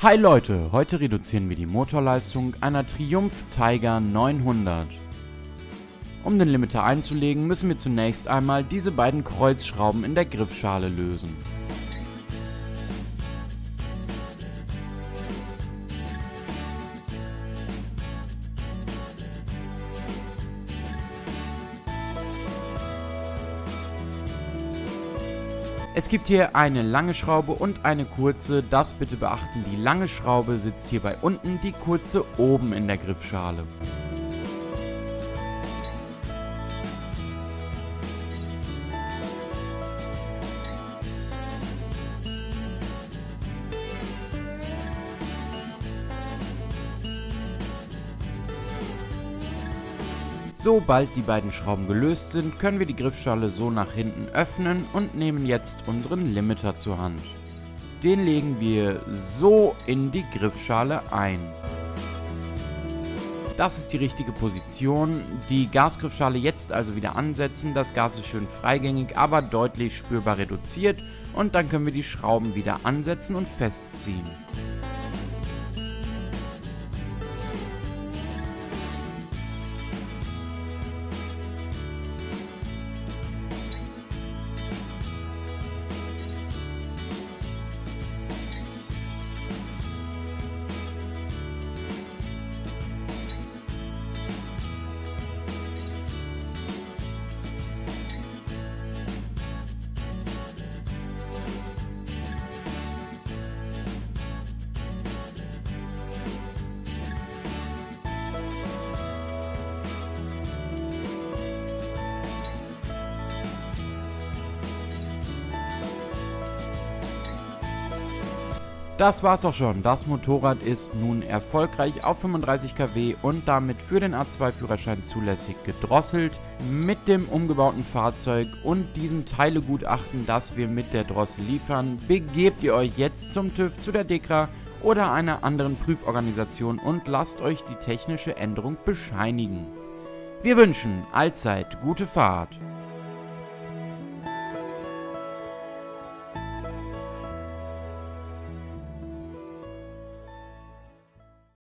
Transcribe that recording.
Hi Leute, heute reduzieren wir die Motorleistung einer Triumph Tiger 900. Um den Limiter einzulegen, müssen wir zunächst einmal diese beiden Kreuzschrauben in der Griffschale lösen. Es gibt hier eine lange Schraube und eine kurze, das bitte beachten, die lange Schraube sitzt hierbei unten, die kurze oben in der Griffschale. Sobald die beiden Schrauben gelöst sind, können wir die Griffschale so nach hinten öffnen und nehmen jetzt unseren Limiter zur Hand. Den legen wir so in die Griffschale ein. Das ist die richtige Position. Die Gasgriffschale jetzt also wieder ansetzen. Das Gas ist schön freigängig, aber deutlich spürbar reduziert. Und dann können wir die Schrauben wieder ansetzen und festziehen. Das war's auch schon, das Motorrad ist nun erfolgreich auf 35 kW und damit für den A2-Führerschein zulässig gedrosselt. Mit dem umgebauten Fahrzeug und diesem Teilegutachten, das wir mit der Drossel liefern, begebt ihr euch jetzt zum TÜV, zu der DEKRA oder einer anderen Prüforganisation und lasst euch die technische Änderung bescheinigen. Wir wünschen allzeit gute Fahrt.